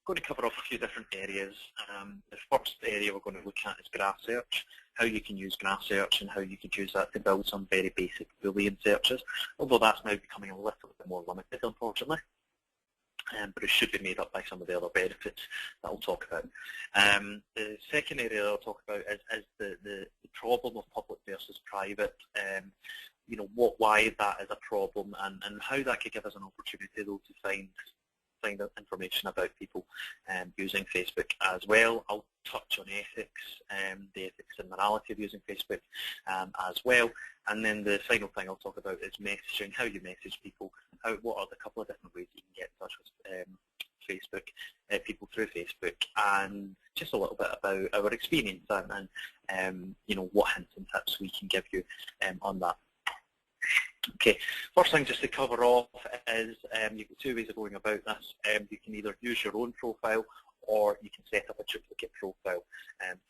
going to cover off a few different areas. The first area we're going to look at is graph search, how you can use graph search and how you could use that to build some very basic Boolean searches, although that's now becoming a little bit more limited, unfortunately. But it should be made up by some of the other benefits that I'll talk about. The second area that I'll talk about is the problem of public versus private. You know, why that is a problem and how that could give us an opportunity though to find out information about people using Facebook as well. I'll touch on ethics, the ethics and morality of using Facebook as well. And then the final thing I'll talk about is messaging, how you message people, what are the couple of different ways you can get in touch with Facebook, people through Facebook, and just a little bit about our experience and you know, what hints and tips we can give you on that. Okay, first thing just to cover off is you've got two ways of going about this. You can either use your own profile or you can set up a duplicate profile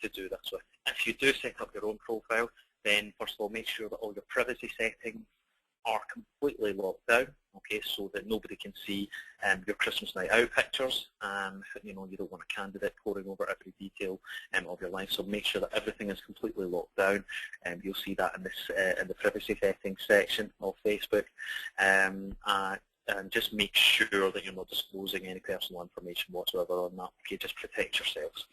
to do this with. If you do set up your own profile, then first of all make sure that all your privacy settings are completely locked down, okay, so that nobody can see your Christmas night out pictures. You know, you don't want a candidate poring over every detail of your life, so make sure that everything is completely locked down. You'll see that in this in the privacy settings section of Facebook. And just make sure that you're not disclosing any personal information whatsoever on that. Okay, just protect yourselves.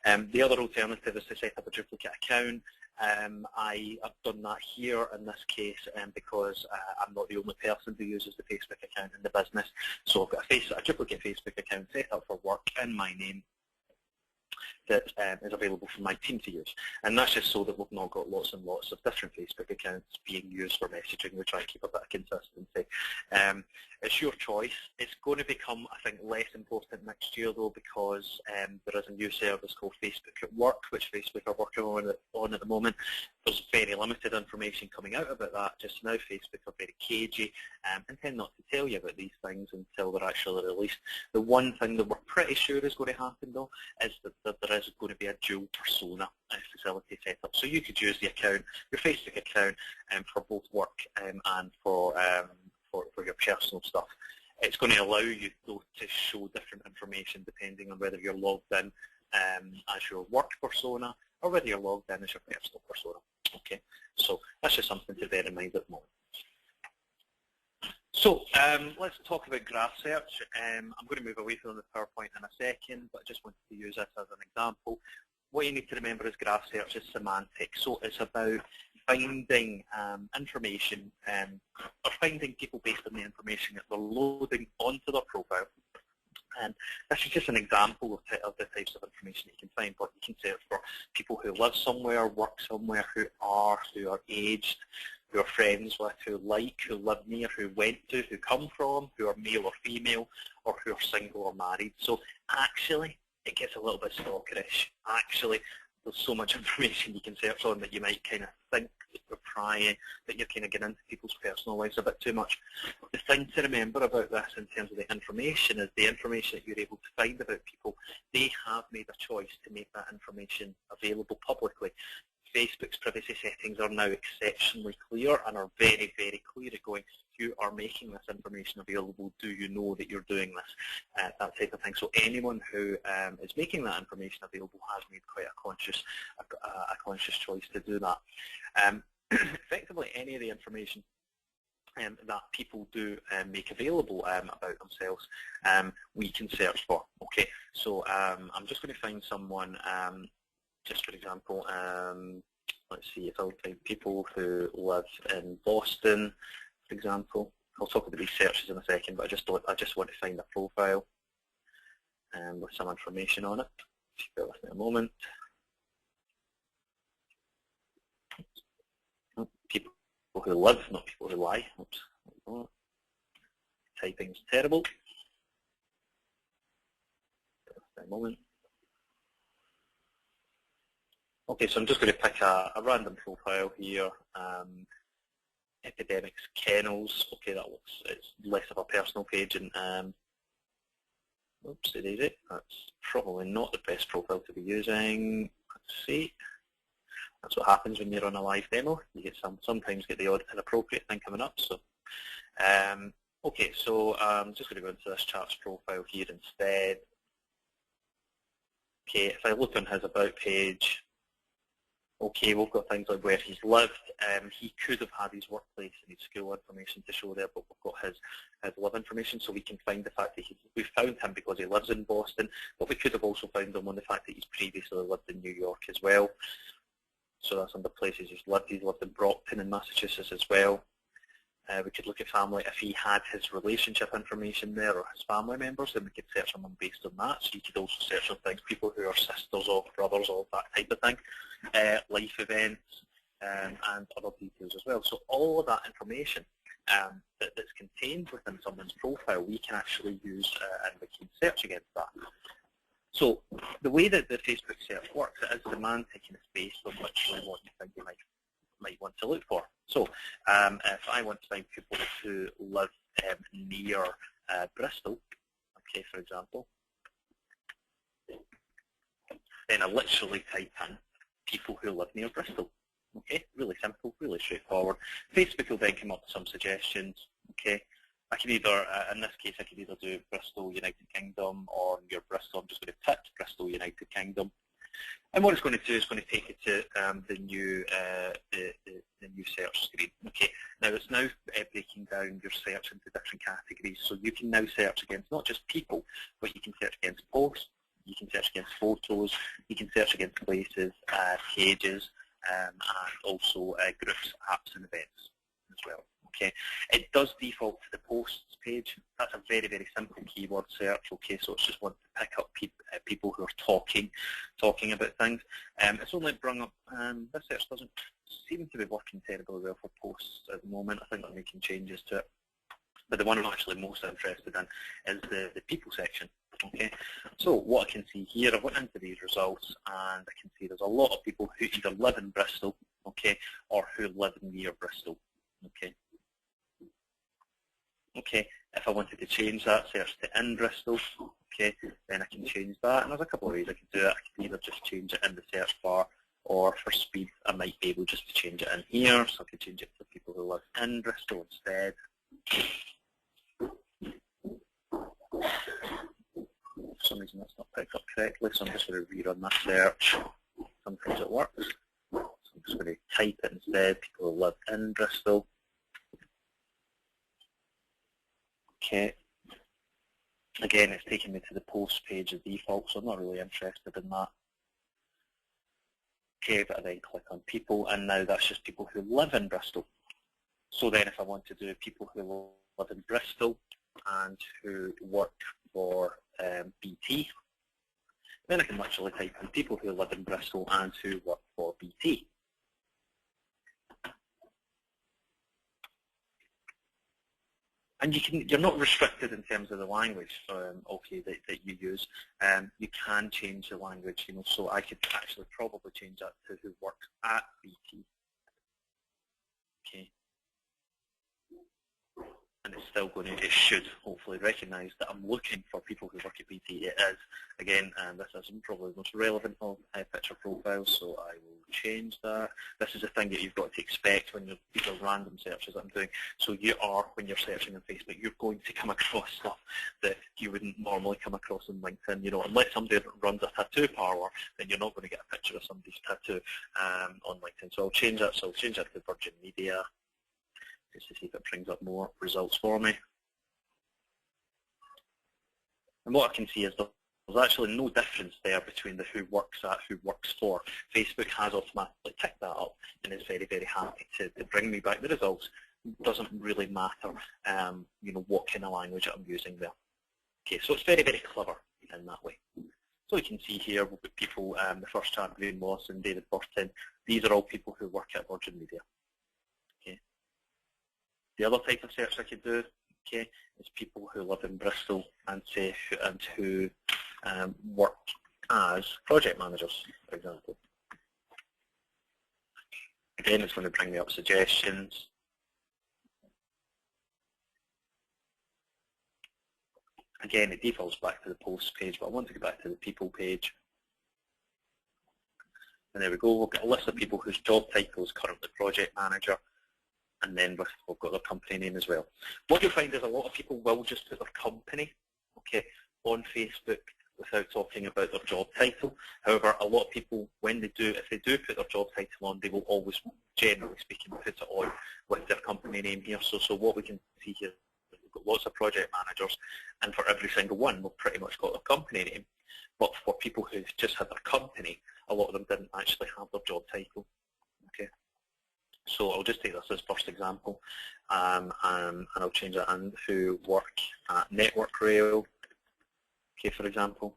The other alternative is to set up a duplicate account. I have done that here in this case because I'm not the only person who uses the Facebook account in the business. So I've got a duplicate Facebook account set up for work in my name that is available for my team to use. And that's just so that we've not got lots and lots of different Facebook accounts being used for messaging. We try and keep a bit of consistency. It's your choice. It's going to become, I think, less important next year though, because there is a new service called Facebook at Work, which Facebook are working on at the moment. There's very limited information coming out about that just now. Facebook are very cagey and tend not to tell you about these things until they're actually released. The one thing that we're pretty sure is going to happen though is that there is going to be a dual persona facility set up. So you could use the account, your Facebook account, for both work and for your personal stuff. It's going to allow you though to show different information depending on whether you're logged in as your work persona or whether you're logged in as your personal persona. Okay, so that's just something to bear in mind at the moment. So let's talk about graph search. I'm going to move away from the PowerPoint in a second, but I just wanted to use this as an example. What you need to remember is graph search is semantic. So it's about finding information or finding people based on the information that they're loading onto their profile. And this is just an example of the types of information you can find, but you can search for people who live somewhere, work somewhere, who are aged, who are friends with, who like, who live near, who went to, who come from, who are male or female, or who are single or married. So actually, it gets a little bit stalkerish. Actually, there's so much information you can search on that you might kind of think that you're prying, that you're kind of getting into people's personal lives a bit too much. The thing to remember about this in terms of the information is the information that you're able to find about people, they have made a choice to make that information available publicly. Facebook's privacy settings are now exceptionally clear and are very, very clear at going, you are making this information available, do you know that you're doing this, that type of thing. So anyone who is making that information available has made quite a conscious choice to do that. Effectively, any of the information that people do make available about themselves, we can search for. Okay, so I'm just going to find someone, just for example, let's see if I'll find people who live in Boston, for example. I'll talk about these searches in a second, but I just want to find a profile with some information on it. Just bear with me a moment. People who live, not people who lie. Oops. Typing's terrible. Bear with me a moment. Okay, so I'm just going to pick a random profile here. Epidemics Kennels. Okay, that looks, it's less of a personal page, and oops, it is it. That's probably not the best profile to be using. Let's see. That's what happens when you're on a live demo. You get sometimes get the odd inappropriate thing coming up. So, okay, so I'm just going to go into this chap's profile here instead. Okay, if I look on his About page, okay, we've got things like where he's lived. He could have had his workplace and his school information to show there, but we've got his live information, so we can find the fact that we found him because he lives in Boston, but we could have also found him on the fact that he's previously lived in New York as well. So that's under places he's lived. He's lived in Brockton in Massachusetts as well. We could look at family. If he had his relationship information there or his family members, then we could search on them based on that. So you could also search on things, people who are sisters or brothers or that type of thing, life events, and other details as well. So all of that information that's contained within someone's profile, we can actually use and we can search against that. So the way that the Facebook search works, it is semantic and it's based on literally what you think you might want to look for. So if I want to find people who live near Bristol, okay, for example, then I literally type in people who live near Bristol. Okay, really simple, really straightforward. Facebook will then come up with some suggestions. Okay, I can either, in this case, I could either do Bristol, United Kingdom, or near Bristol. I'm just going to tick Bristol, United Kingdom. And what it's going to do is going to take it to the new search screen. Okay. Now it's now breaking down your search into different categories. So you can now search against not just people, but you can search against posts, you can search against photos, you can search against places, pages, and also groups, apps, and events as well. Okay, it does default to the posts page. That's a very, very simple keyword search. Okay, so it's just one to pick up people who are talking about things. It's only brought up, this search doesn't seem to be working terribly well for posts at the moment. I think they're making changes to it. But the one I'm actually most interested in is the people section. Okay, so what I can see here, I went into these results and I can see there's a lot of people who either live in Bristol, okay, or who live near Bristol. Okay. Okay, if I wanted to change that search to in Bristol, okay, then I can change that. And there's a couple of ways I can do it. I can either just change it in the search bar, or for speed, I might be able just to change it in here. So I could change it to people who live in Bristol instead. For some reason that's not picked up correctly, so I'm just going to rerun that search. Sometimes it works. So I'm just going to type it instead, people who live in Bristol. Okay. Again, it's taking me to the post page as default, so I'm not really interested in that. Okay, but I then click on people, and now that's just people who live in Bristol. So then if I want to do people who live in Bristol and who work for BT, then I can literally type in people who live in Bristol and who work for BT. And you're not restricted in terms of the language, okay, that you use. You can change the language, you know. So I could actually probably change that to who works at BT. Okay. And it's still going to, it should hopefully recognise that I'm looking for people who work at BT. It is. Again, this isn't probably the most relevant of picture profiles, so I will change that. This is a thing that you've got to expect when these are random searches that I'm doing. So you are, when you're searching on Facebook, you're going to come across stuff that you wouldn't normally come across on LinkedIn. You know, unless somebody runs a tattoo parlour, then you're not going to get a picture of somebody's tattoo on LinkedIn. So I'll change that. So I'll change that to Virgin Media, just to see if it brings up more results for me. And what I can see is there's actually no difference there between the who works at, who works for. Facebook has automatically ticked that up and is very, very happy to bring me back the results. It doesn't really matter, you know, what kind of language I'm using there. Okay, so it's very, very clever in that way. So you can see here we've got people, the first chap, Graham Lawson, David Burton. These are all people who work at Virgin Media. Okay. The other type of search I could do, okay, is people who live in Bristol and say who work as project managers, for example. Again, it's going to bring me up suggestions. Again, it defaults back to the posts page, but I want to go back to the people page. And there we go. We've got a list of people whose job title is currently project manager. And then we've got their company name as well. What you'll find is a lot of people will just put their company, okay, on Facebook without talking about their job title. However, a lot of people, when they do, if they do put their job title on, they will always, generally speaking, put it on with their company name here. So what we can see here, we've got lots of project managers, and for every single one, we've pretty much got their company name. But for people who just had their company, a lot of them didn't actually have their job title. Okay. So I'll just take this as first example, and I'll change that in who work at Network Rail. Okay, for example.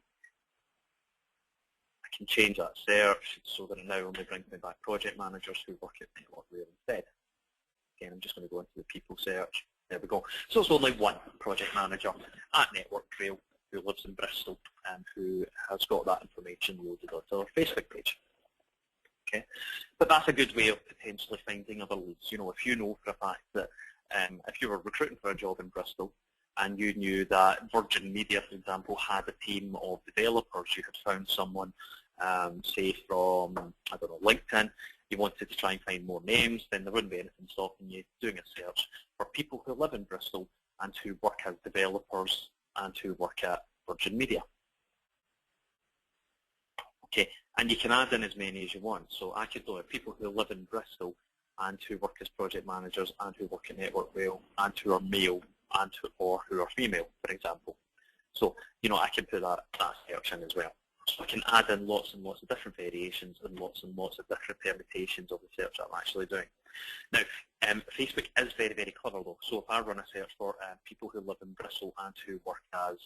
I can change that search so that it now only brings me back project managers who work at Network Rail instead. Again, I'm just going to go into the people search. There we go. So it's only one project manager at Network Rail who lives in Bristol and who has got that information loaded onto our Facebook page. Okay, but that's a good way of potentially finding other leads. You know, if you know for a fact that if you were recruiting for a job in Bristol and you knew that Virgin Media, for example, had a team of developers, you had found someone, say from, I don't know, LinkedIn, you wanted to try and find more names, then there wouldn't be anything stopping you doing a search for people who live in Bristol and who work as developers and who work at Virgin Media. Okay, and you can add in as many as you want. So I could know people who live in Bristol and who work as project managers and who work at Network Rail and who are male and or who are female, for example. So, you know, I can put that search in as well. So I can add in lots and lots of different variations and lots of different permutations of the search that I'm actually doing. Now, Facebook is very, very clever though. So if I run a search for people who live in Bristol and who work as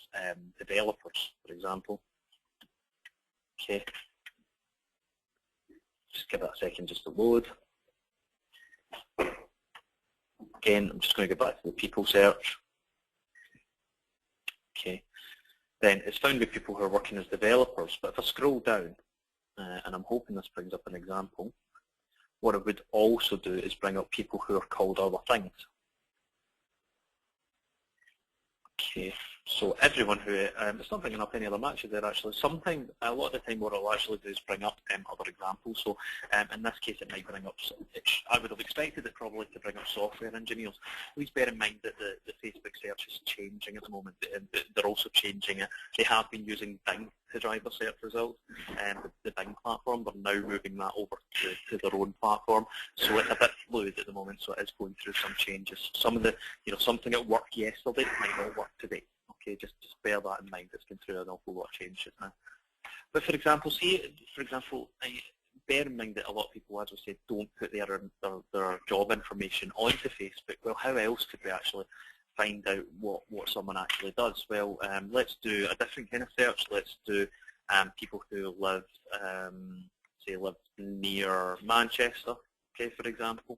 developers, for example, okay, just give that a second just to load. Again, I'm just going to go back to the people search. Okay, then it's found with people who are working as developers, but if I scroll down, and I'm hoping this brings up an example, what it would also do is bring up people who are called other things. Okay, so everyone who, it's not bringing up any other matches there actually. Sometimes, a lot of the time what I'll actually do is bring up other examples. So in this case it might bring up, I would have expected it probably to bring up software engineers. Please bear in mind that the Facebook search is changing at the moment. They're also changing it. They have been using Bing to drive their search results, the Bing platform. They're now moving that over to their own platform. So it's a bit fluid at the moment, so it is going through some changes. Some of the, you know, something that worked yesterday might not work today. Okay, just bear that in mind. It's going through an awful lot of changes now. But for example, bear in mind that a lot of people, as we said, don't put their job information onto Facebook. Well, how else could we actually find out what someone actually does? Well, let's do a different kind of search. Let's do people who live, say, live near Manchester, okay, for example,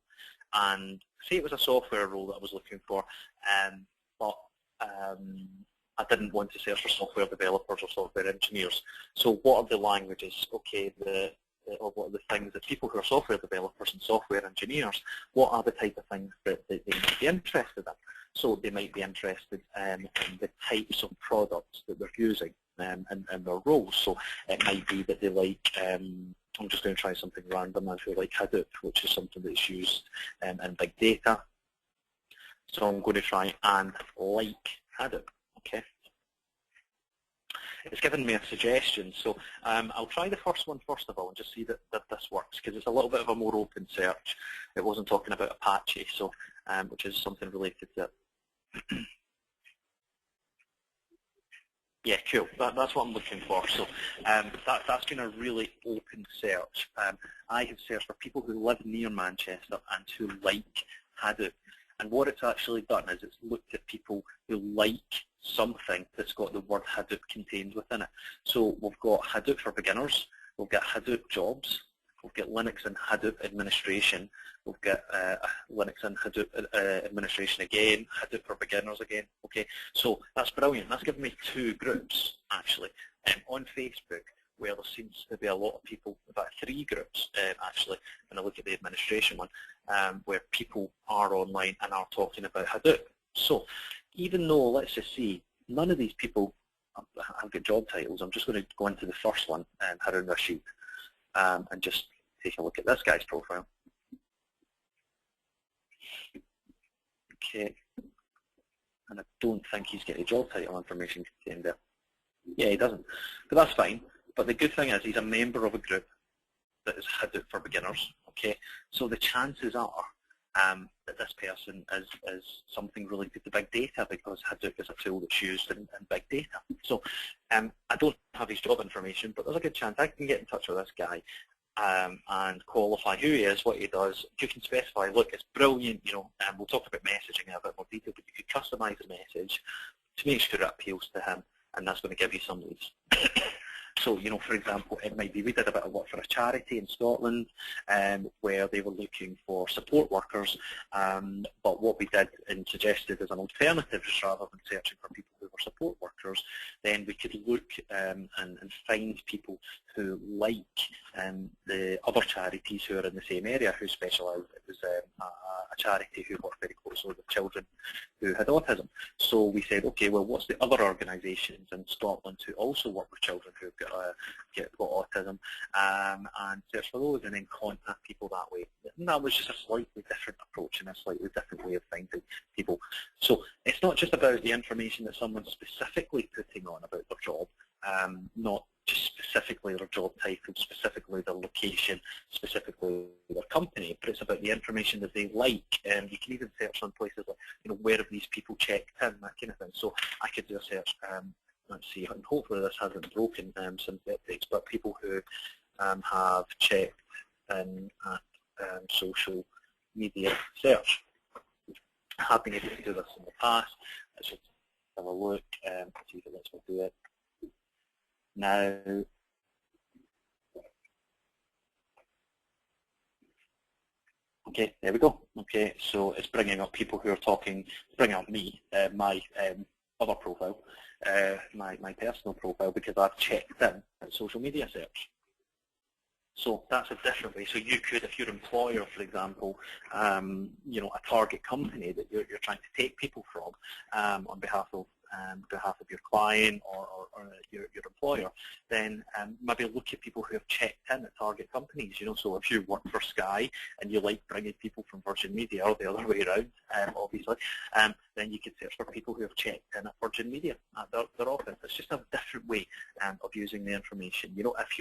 and say it was a software role that I was looking for, but I didn't want to search for software developers or software engineers. So what are the languages? Okay, or what are the things that people who are software developers and software engineers, what are the type of things that they might be interested in? So they might be interested in the types of products that they're using in their roles. So it might be that they like, I'm just going to try something random, I feel like Hadoop, which is something that's used in big data. So I'm going to try and like Hadoop, okay? It's given me a suggestion, so I'll try the first one first of all and just see that this works, because it's a little bit of a more open search. It wasn't talking about Apache, so which is something related to it. Yeah, cool. That's what I'm looking for. So that's been a really open search. I have searched for people who live near Manchester and who like Hadoop. And what it's actually done is it's looked at people who like something that's got the word Hadoop contained within it. So we've got Hadoop for beginners, we've got Hadoop jobs, we've got Linux and Hadoop administration, we've got Linux and Hadoop administration again, Hadoop for beginners again. Okay, so that's brilliant. That's given me two groups actually on Facebook, where there seems to be a lot of people, about 3 groups actually, when I look at the administration one, where people are online and are talking about Hadoop. So even though, let's just see, none of these people have got job titles, I'm just going to go into the first one here in their sheet and just take a look at this guy's profile. Okay, and I don't think he's got a job title information contained there. Yeah, he doesn't. But that's fine. But the good thing is he's a member of a group that is Hadoop for beginners. Okay, so the chances are that this person is something related to big data, because Hadoop is a tool that's used in big data. So I don't have his job information, but there's a good chance I can get in touch with this guy and qualify who he is, what he does. You can specify, look, it's brilliant, you know, and we'll talk about messaging in a bit more detail, but you could customize the message to make sure it appeals to him, and that's going to give you some leads. So, you know, for example, it might be, we did a bit of work for a charity in Scotland where they were looking for support workers, but what we did and suggested as an alternative, just rather than searching for people who were support workers, then we could look and find people who like the other charities who are in the same area who specialise. It was a charity who worked very closely with children who had autism. So we said, okay, well, what's the other organisations in Scotland who also work with children who've got autism, and search for those, and then contact people that way. And that was just a slightly different approach and a slightly different way of finding people. So it's not just about the information that someone's specifically putting on about their job, not just specifically their job title, specifically their location, specifically their company, but it's about the information that they like. And you can even search on places like, you know, where have these people checked in, that kind of thing. So I could do a search, let's see, and hopefully this hasn't broken since the updates, but people who have checked in at social media search. I have been able to do this in the past. Let's just have a look and see if it lets me do it. Now, okay, there we go. Okay, so it's bringing up people who are talking, bringing up me, my other profile, my personal profile, because I've checked in at social media search. So that's a different way. So you could, if your employer, for example, you know, a target company that you're trying to take people from on behalf of your client or your employer, then maybe look at people who have checked in at target companies. You know, so if you work for Sky and you like bringing people from Virgin Media, or the other way around, obviously, then you could search for people who have checked in at Virgin Media at their office. It's just a different way of using the information. You know, if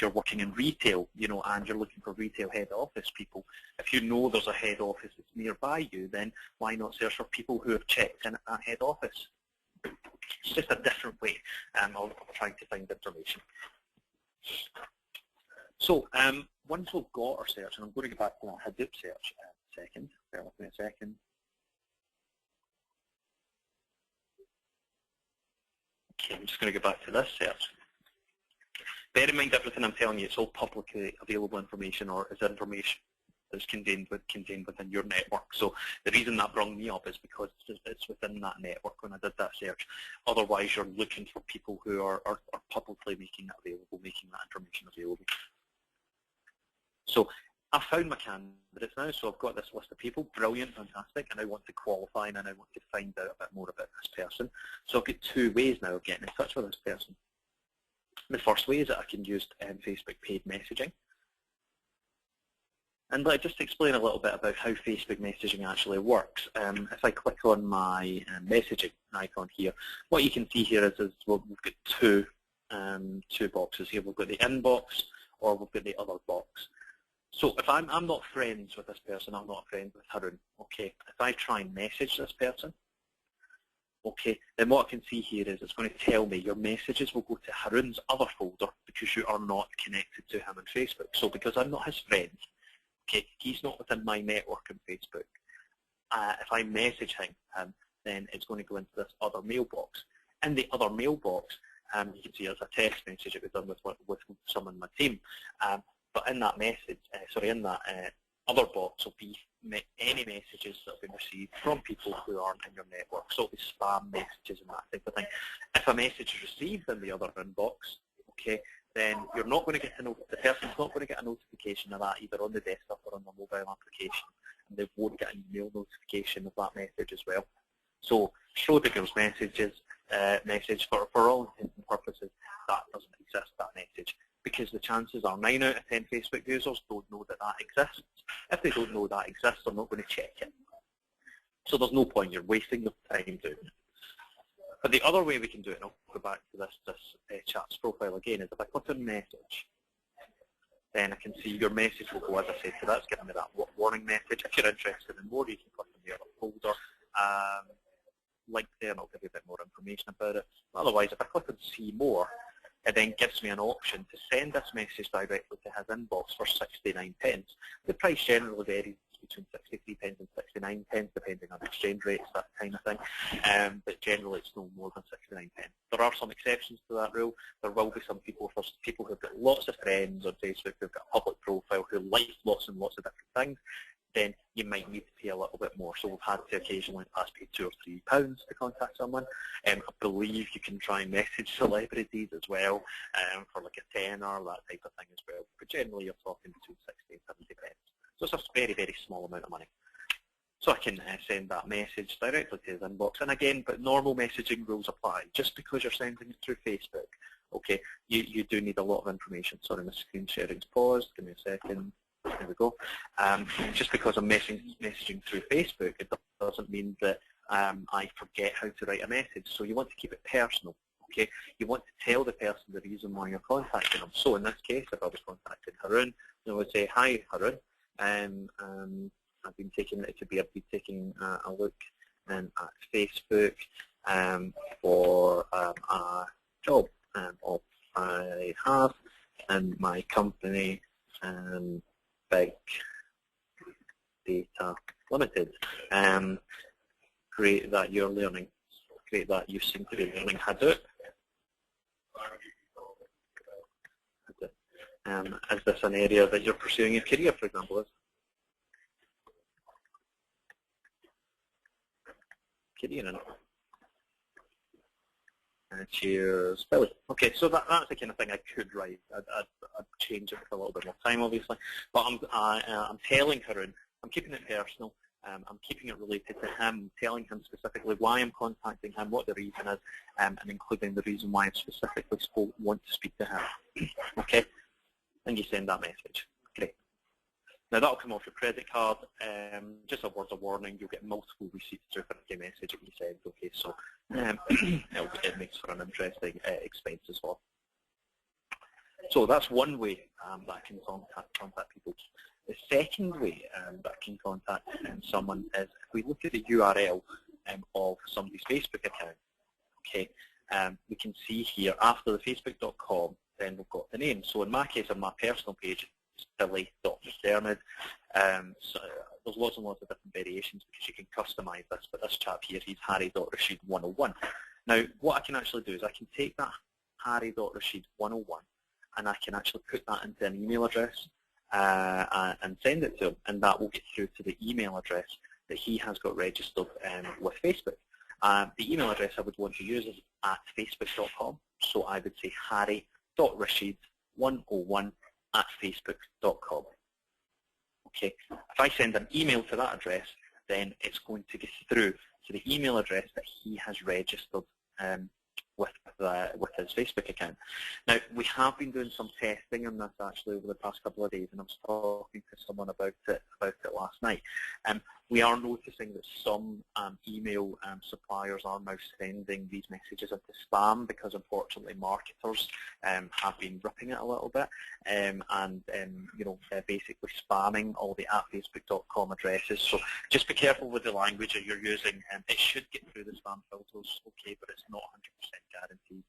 you're working in retail, you know, and you're looking for retail head office people, if you know there's a head office that's nearby you, then why not search for people who have checked in at that head office? It's just a different way of trying to find information. So once we've got our search, and I'm going to go back to that Hadoop search in a second, bear with me a second. Okay, I'm just going to go back to this search. Bear in mind, everything I'm telling you, it's all publicly available information, or is information that's contained within your network. So the reason that brought me up is because it's within that network when I did that search. Otherwise, you're looking for people who are publicly making it available, making that information available. So I found my candidates now, so I've got this list of people. Brilliant, fantastic, and I want to qualify, and I want to find out a bit more about this person. So I've got two ways now of getting in touch with this person. The first way is that I can use Facebook paid messaging. And let's just explain a little bit about how Facebook messaging actually works. If I click on my messaging icon here, what you can see here is well, we've got two boxes here. We've got the inbox, or we've got the other box. So if I'm not friends with this person, I'm not friends with Harun. Okay, if I try and message this person, okay, then what I can see here is it's going to tell me your messages will go to Harun's other folder because you are not connected to him on Facebook. So because I'm not his friend, okay, he's not within my network on Facebook. If I message him, then it's going to go into this other mailbox. In the other mailbox, you can see there's a text message it was done with someone in my team. But in that message, in that other box will be any messages that have been received from people who aren't in your network. So it'll be spam messages and that type of thing. If a message is received in the other inbox, okay, then you're not going to get the person's not going to get a notification of that either on the desktop or on the mobile application, and they won't get an email notification of that message as well. So Schrodinger's message for all intents and purposes, that doesn't exist, that message, because the chances are 9 out of 10 Facebook users don't know that that exists. If they don't know that exists, they're not going to check it. So there's no point, you're wasting your time doing it. But the other way we can do it, and I'll go back to this chat's profile again, is if I click on message, then I can see your message will go, as I said, so that's giving me that warning message. If you're interested in more, you can click on the other folder link there, and I'll give you a bit more information about it. Otherwise, if I click on see more, it then gives me an option to send this message directly to his inbox for 69p. The price generally varies between 63p and 69p, depending on exchange rates, that kind of thing. But generally, it's no more than 69p. There are some exceptions to that rule. There will be some people, for people who've got lots of friends on Facebook, who've got a public profile, who like lots and lots of different things, then you might need to pay a little bit more. So we've had to occasionally in the past pay £2 or £3 to contact someone. I believe you can try and message celebrities as well for like a tenner, that type of thing as well. But generally, you're talking between 60 and 70p. So it's a very, very small amount of money. So I can send that message directly to his inbox. And again, but normal messaging rules apply. Just because you're sending it through Facebook, okay, you do need a lot of information. Sorry, my screen sharing's paused. Give me a second. There we go. Just because I'm messaging through Facebook, it doesn't mean that I forget how to write a message. So you want to keep it personal. Okay, you want to tell the person the reason why you're contacting them. So in this case, if I was contacting Harun, I would say, "Hi, Harun. I've been taking a look at Facebook for a job I have in my company, Big Data Limited. Great that you're learning. Great that you seem to be learning Hadoop. Is this an area that you're pursuing your career, for example? Career in it. Cheers, Billy. Okay, so that's the kind of thing I could write. I'd change it for a little bit more time, obviously. But I'm telling Harun, I'm keeping it personal. I'm keeping it related to him, telling him specifically why I'm contacting him, what the reason is, and including the reason why I specifically want to speak to him. Okay, and you send that message. Great. Now that'll come off your credit card. Just a word of warning, you'll get multiple receipts through for every message that you send. Okay, so it makes for an interesting expense as well. So that's one way that I can contact people. The second way that I can contact someone is if we look at the URL of somebody's Facebook account. Okay, we can see here after the facebook.com, then we've got the name. So in my case, on my personal page, it's Billy.McDermott. So there's lots and lots of different variations because you can customize this, but this chap here, he's Harry.Rashid101. Now, what I can actually do is I can take that Harry.Rashid101 and I can actually put that into an email address and send it to him, and that will get through to the email address that he has got registered with Facebook. The email address I would want to use is at facebook.com, so I would say harry.rashid101 at facebook.com. Okay, if I send an email to that address, then it's going to get through to the email address that he has registered with his Facebook account. Now, we have been doing some testing on this actually over the past couple of days, and I was talking to someone about it last night. We are noticing that some email suppliers are now sending these messages into spam because, unfortunately, marketers have been ripping it a little bit and basically spamming all the @facebook.com addresses. So just be careful with the language that you're using. It should get through the spam filters, okay, but it's not 100% guaranteed.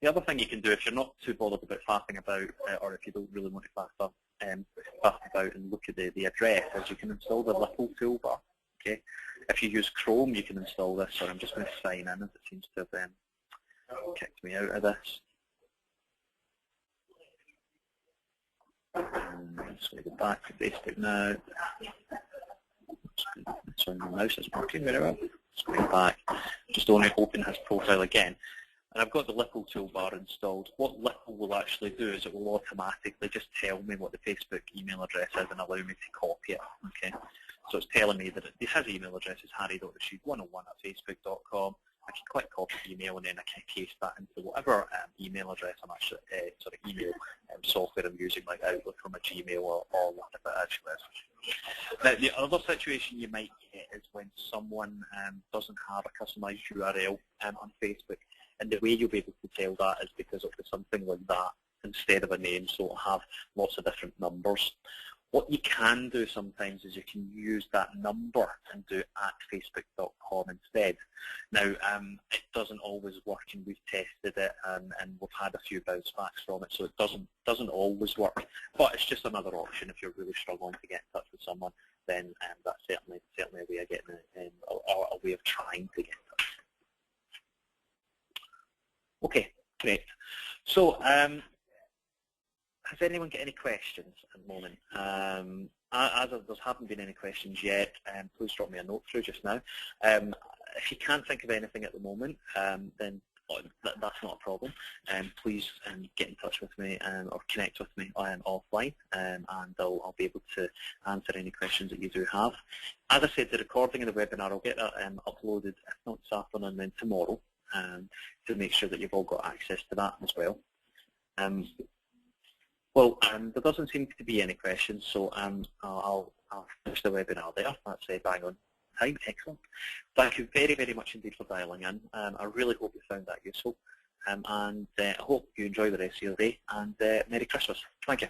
The other thing you can do if you're not too bothered about faffing about, or if you don't really want to faff about and look at the address, is you can install the little toolbar. Okay, if you use Chrome, you can install this. So I'm just going to sign in, as it seems to have kicked me out of this. Let's go back to Facebook now. Sorry, my mouse is working very well. Let's go back. Just only open his profile again. And I've got the Little toolbar installed. What Little will actually do is it will automatically just tell me what the Facebook email address is and allow me to copy it. Okay, so it's telling me that his email address is harry.rashid101 at facebook.com. I can click copy email and then I can paste that into whatever email address I'm actually, email software I'm using, like Outlook or my Gmail or whatever it actually is. Now, the other situation you might get is when someone doesn't have a customized URL on Facebook. And the way you'll be able to tell that is because it'll be something like that instead of a name, so it'll have lots of different numbers. What you can do sometimes is you can use that number and do @facebook.com instead. Now, it doesn't always work, and we've tested it, and we've had a few bounce backs from it, so it doesn't always work. But it's just another option if you're really struggling to get in touch with someone. Then that's certainly a way of getting a way of trying to get in touch. Okay, great. So, has anyone got any questions at the moment? As there haven't been any questions yet, please drop me a note through just now. If you can't think of anything at the moment, then that's not a problem. Please get in touch with me or connect with me offline, and I'll be able to answer any questions that you do have. As I said, the recording of the webinar, I'll get that uploaded, if not this afternoon, then tomorrow, to make sure that you've all got access to that as well. Well, there doesn't seem to be any questions, so I'll finish the webinar there. That's bang on time. Excellent. Thank you very, very much indeed for dialing in. I really hope you found that useful, and I hope you enjoy the rest of your day, and Merry Christmas. Thank you.